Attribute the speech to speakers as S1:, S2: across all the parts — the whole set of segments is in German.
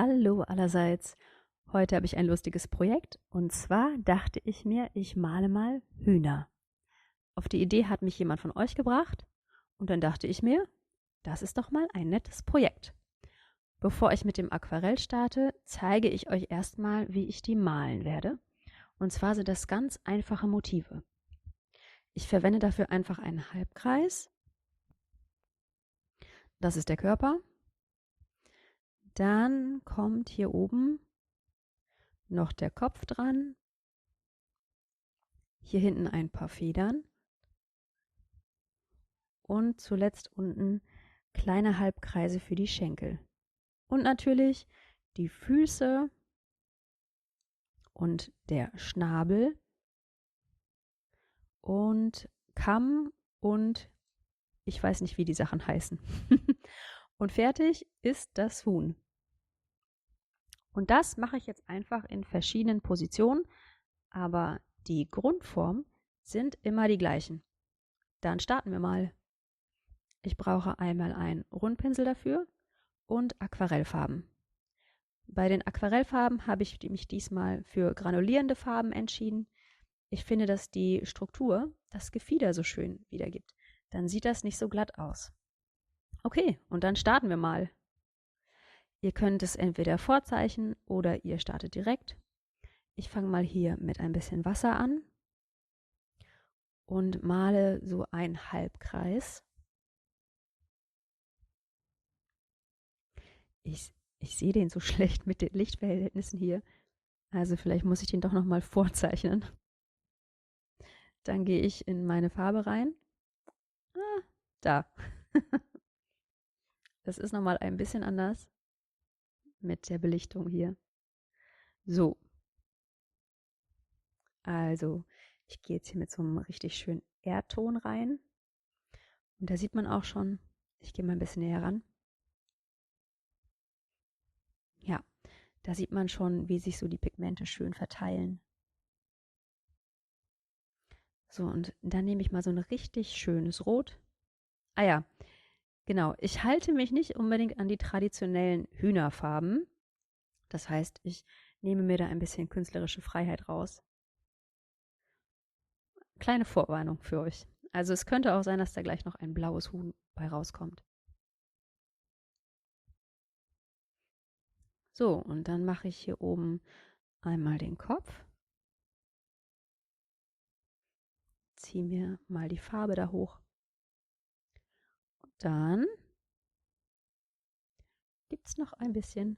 S1: Hallo allerseits. Heute habe ich ein lustiges Projekt und zwar dachte ich mir, ich male mal Hühner. Auf die Idee hat mich jemand von euch gebracht und dann dachte ich mir, das ist doch mal ein nettes Projekt. Bevor ich mit dem Aquarell starte, zeige ich euch erstmal, wie ich die malen werde. Und zwar sind das ganz einfache Motive. Ich verwende dafür einfach einen Halbkreis. Das ist der Körper. Dann kommt hier oben noch der Kopf dran. Hier hinten ein paar Federn. Und zuletzt unten kleine Halbkreise für die Schenkel. Und natürlich die Füße und der Schnabel und Kamm und ich weiß nicht, wie die Sachen heißen. Und fertig ist das Huhn. Und das mache ich jetzt einfach in verschiedenen Positionen, aber die Grundform sind immer die gleichen. Dann starten wir mal. Ich brauche einmal einen Rundpinsel dafür und Aquarellfarben. Bei den Aquarellfarben habe ich mich diesmal für granulierende Farben entschieden. Ich finde, dass die Struktur das Gefieder so schön wiedergibt. Dann sieht das nicht so glatt aus. Okay, und dann starten wir mal. Ihr könnt es entweder vorzeichnen oder ihr startet direkt. Ich fange mal hier mit ein bisschen Wasser an und male so einen Halbkreis. Ich sehe den so schlecht mit den Lichtverhältnissen hier. Also vielleicht muss ich den doch nochmal vorzeichnen. Dann gehe ich in meine Farbe rein. Ah, da. Das ist nochmal ein bisschen anders mit der Belichtung hier. So. Also, ich gehe jetzt hier mit so einem richtig schönen Erdton rein. Und da sieht man auch schon, ich gehe mal ein bisschen näher ran. Ja, da sieht man schon, wie sich so die Pigmente schön verteilen. So, und dann nehme ich mal so ein richtig schönes Rot. Ah ja, genau. Ich halte mich nicht unbedingt an die traditionellen Hühnerfarben. Das heißt, ich nehme mir da ein bisschen künstlerische Freiheit raus. Kleine Vorwarnung für euch. Also es könnte auch sein, dass da gleich noch ein blaues Huhn bei rauskommt. So, und dann mache ich hier oben einmal den Kopf. Ziehe mir mal die Farbe da hoch. Und dann gibt es noch ein bisschen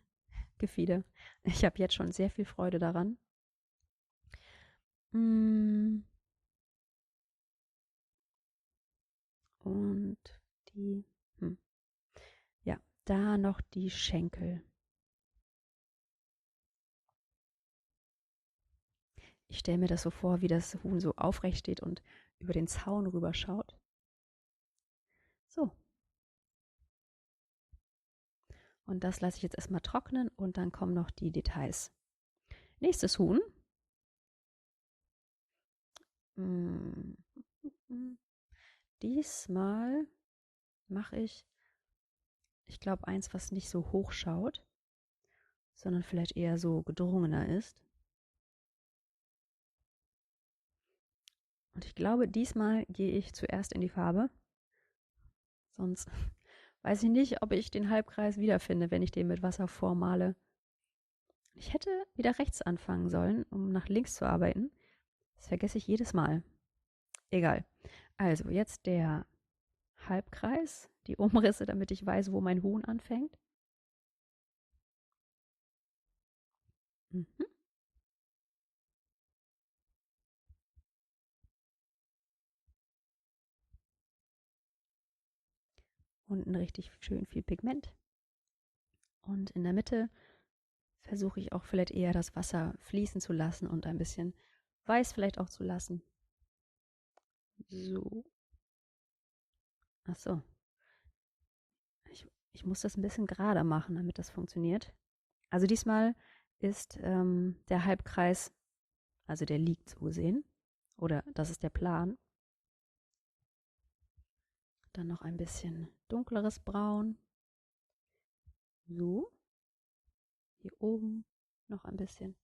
S1: Gefieder. Ich habe jetzt schon sehr viel Freude daran. Und die, ja, da noch die Schenkel. Ich stelle mir das so vor, wie das Huhn so aufrecht steht und über den Zaun rüberschaut. So. Und das lasse ich jetzt erstmal trocknen und dann kommen noch die Details. Nächstes Huhn. Diesmal mache ich glaube, eins, was nicht so hoch schaut, sondern vielleicht eher so gedrungener ist. Und ich glaube, diesmal gehe ich zuerst in die Farbe. Sonst weiß ich nicht, ob ich den Halbkreis wiederfinde, wenn ich den mit Wasser vormale. Ich hätte wieder rechts anfangen sollen, um nach links zu arbeiten. Das vergesse ich jedes Mal. Egal. Also jetzt der Halbkreis, die Umrisse, damit ich weiß, wo mein Huhn anfängt. Mhm. Unten richtig schön viel Pigment. Und in der Mitte versuche ich auch vielleicht eher das Wasser fließen zu lassen und ein bisschen weiß vielleicht auch zu lassen. So. Ach so. Ich muss das ein bisschen gerader machen, damit das funktioniert. Also diesmal ist der Halbkreis, also der liegt so gesehen. Oder das ist der Plan. Dann noch ein bisschen dunkleres Braun. So. Hier oben noch ein bisschen.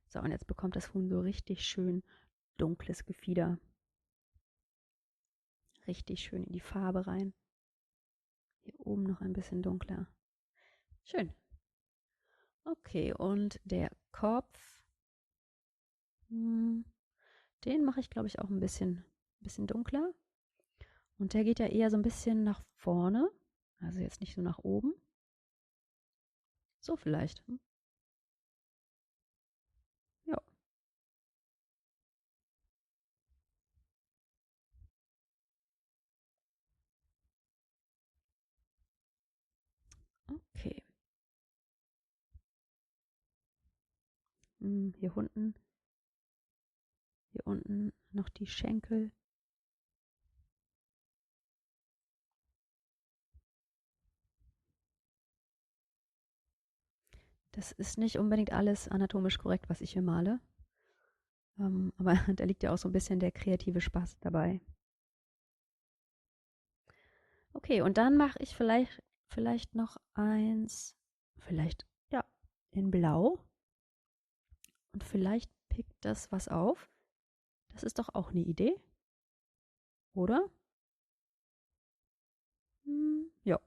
S1: So, und jetzt bekommt das Huhn so richtig schön dunkles Gefieder. Richtig schön in die Farbe rein. Hier oben noch ein bisschen dunkler. Schön. Okay, und der Kopf, den mache ich, glaube ich, auch ein bisschen dunkler. Und der geht ja eher so ein bisschen nach vorne. Also jetzt nicht so nach oben. So vielleicht. Ja, okay. Hier unten noch die Schenkel. Das ist nicht unbedingt alles anatomisch korrekt, was ich hier male. Aber da liegt ja auch so ein bisschen der kreative Spaß dabei. Okay, und dann mache ich vielleicht noch eins, vielleicht, ja, in Blau. Und vielleicht pickt das was auf. Das ist doch auch eine Idee, oder? Ja.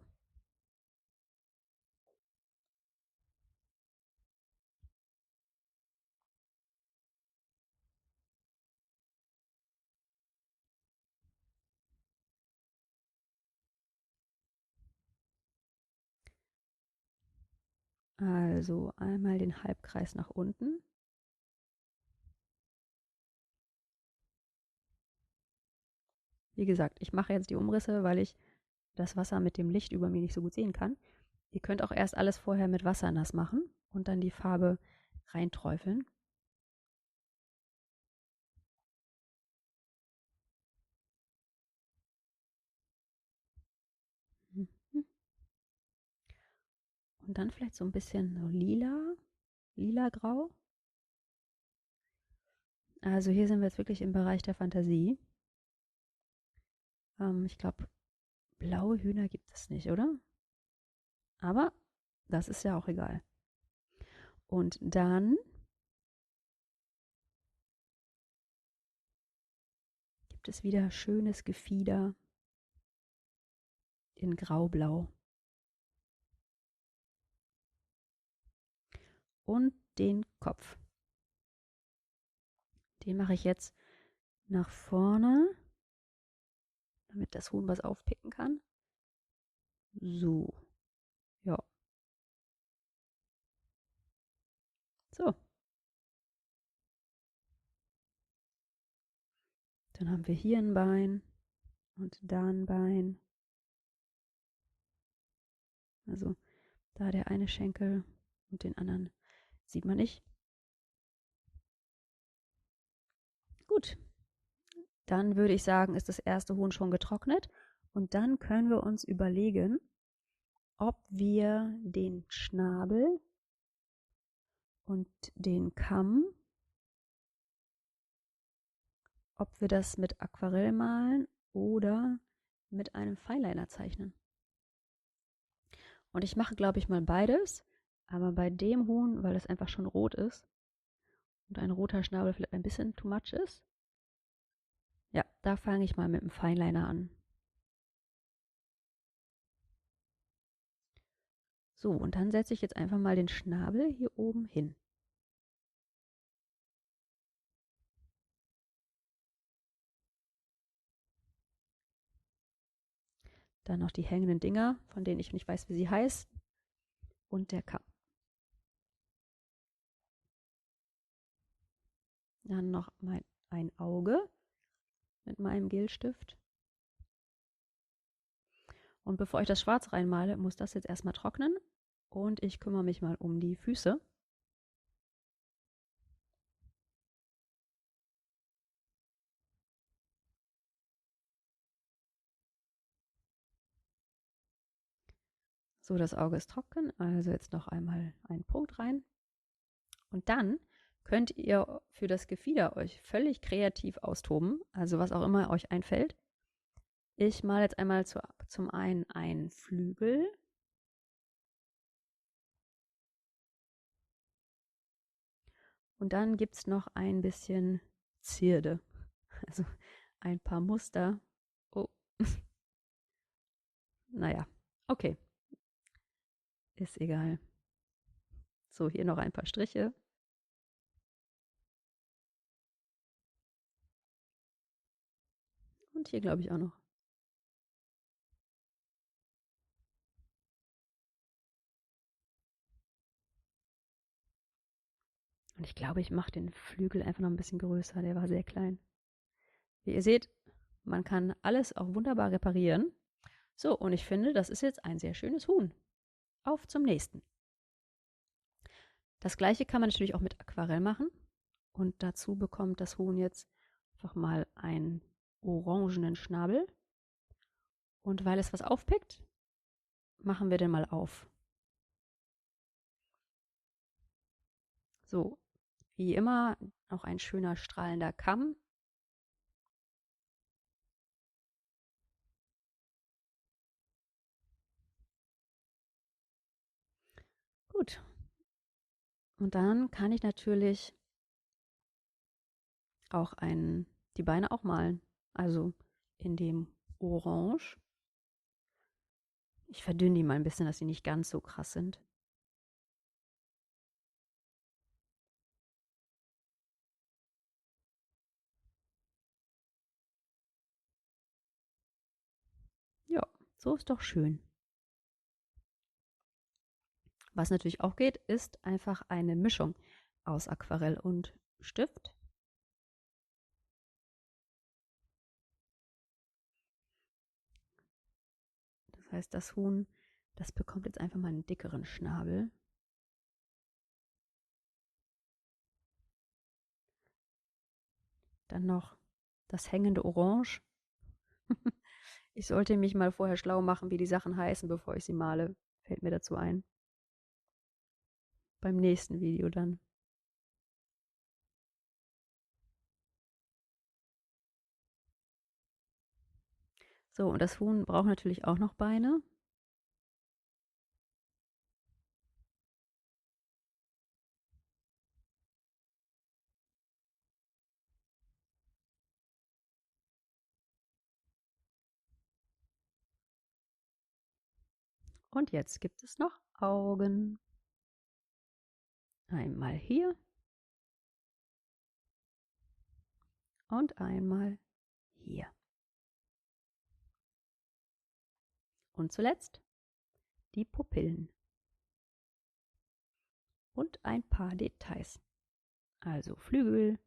S1: Also einmal den Halbkreis nach unten. Wie gesagt, ich mache jetzt die Umrisse, weil ich das Wasser mit dem Licht über mir nicht so gut sehen kann. Ihr könnt auch erst alles vorher mit Wasser nass machen und dann die Farbe reinträufeln. Mhm. Und dann vielleicht so ein bisschen so lila-grau. Also hier sind wir jetzt wirklich im Bereich der Fantasie. Ich glaube, blaue Hühner gibt es nicht, oder? Aber das ist ja auch egal. Und dann gibt es wieder schönes Gefieder in Graublau. Und den Kopf. Den mache ich jetzt nach vorne, damit das Huhn was aufpicken kann. So, ja. So. Dann haben wir hier ein Bein und da ein Bein. Also da der eine Schenkel und den anderen sieht man nicht. Gut, dann würde ich sagen, ist das erste Huhn schon getrocknet. Und dann können wir uns überlegen, ob wir den Schnabel und den Kamm, ob wir das mit Aquarell malen oder mit einem Fineliner zeichnen. Und ich mache, glaube ich, mal beides. Aber bei dem Huhn, weil es einfach schon rot ist und ein roter Schnabel vielleicht ein bisschen too much ist, ja, da fange ich mal mit dem Fineliner an. So, und dann setze ich jetzt einfach mal den Schnabel hier oben hin. Dann noch die hängenden Dinger, von denen ich nicht weiß, wie sie heißen. Und der Kamm. Dann noch ein Auge mit meinem Gelstift. Und bevor ich das Schwarz reinmale, muss das jetzt erstmal trocknen. Und ich kümmere mich mal um die Füße. So, das Auge ist trocken, also jetzt noch einmal einen Punkt rein. Und dann könnt ihr für das Gefieder euch völlig kreativ austoben, also was auch immer euch einfällt. Ich male jetzt einmal zum einen einen Flügel Und dann gibt es noch ein bisschen Zierde. Also ein paar Muster. Oh, naja, okay, ist egal. So, hier noch ein paar Striche. Und hier glaube ich auch noch. Und ich glaube, ich mache den Flügel einfach noch ein bisschen größer. Der war sehr klein. Wie ihr seht, man kann alles auch wunderbar reparieren. So, und ich finde, das ist jetzt ein sehr schönes Huhn. Auf zum nächsten. Das gleiche kann man natürlich auch mit Aquarell machen. Und dazu bekommt das Huhn jetzt einfach mal einen orangenen Schnabel. Und weil es was aufpickt, machen wir den mal auf. So, wie immer auch ein schöner strahlender Kamm. Gut. Und dann kann ich natürlich auch die Beine auch malen. Also in dem Orange. Ich verdünne die mal ein bisschen, dass sie nicht ganz so krass sind. Ja, so ist doch schön. Was natürlich auch geht, ist einfach eine Mischung aus Aquarell und Stift. Das heißt, das Huhn, das bekommt jetzt einfach mal einen dickeren Schnabel. Dann noch das hängende Orange. Ich sollte mich mal vorher schlau machen, wie die Sachen heißen, bevor ich sie male. Fällt mir dazu ein. Beim nächsten Video dann. So, und das Huhn braucht natürlich auch noch Beine. Und jetzt gibt es noch Augen. Einmal hier und einmal hier. Und zuletzt die Pupillen. Und ein paar Details. Also Flügel.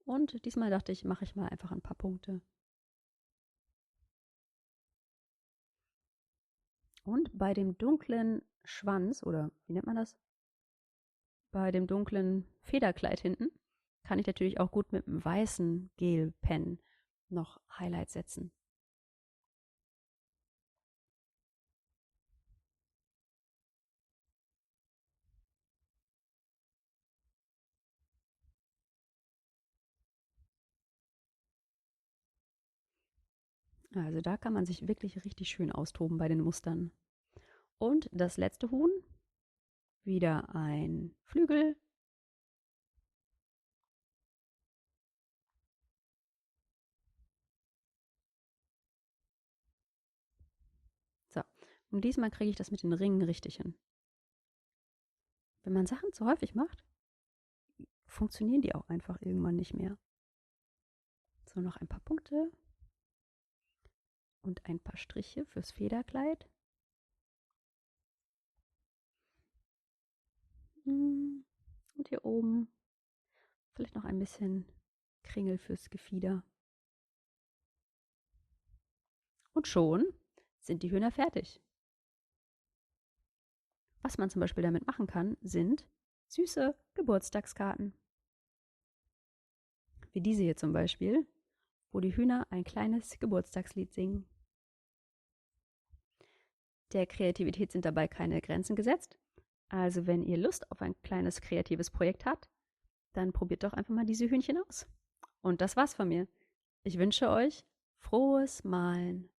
S1: Und diesmal dachte ich, mache ich mal einfach ein paar Punkte. Und bei dem dunklen Schwanz, oder wie nennt man das? Bei dem dunklen Federkleid hinten, kann ich natürlich auch gut mit einem weißen Gelpen noch Highlights setzen. Also da kann man sich wirklich richtig schön austoben bei den Mustern. Und das letzte Huhn, wieder ein Flügel. So, und diesmal kriege ich das mit den Ringen richtig hin. Wenn man Sachen zu häufig macht, funktionieren die auch einfach irgendwann nicht mehr. So, noch ein paar Punkte und ein paar Striche fürs Federkleid. Und hier oben vielleicht noch ein bisschen Kringel fürs Gefieder. Und schon sind die Hühner fertig. Was man zum Beispiel damit machen kann, sind süße Geburtstagskarten. Wie diese hier zum Beispiel, wo die Hühner ein kleines Geburtstagslied singen. Der Kreativität sind dabei keine Grenzen gesetzt. Also wenn ihr Lust auf ein kleines kreatives Projekt habt, dann probiert doch einfach mal diese Hühnchen aus. Und das war's von mir. Ich wünsche euch frohes Malen.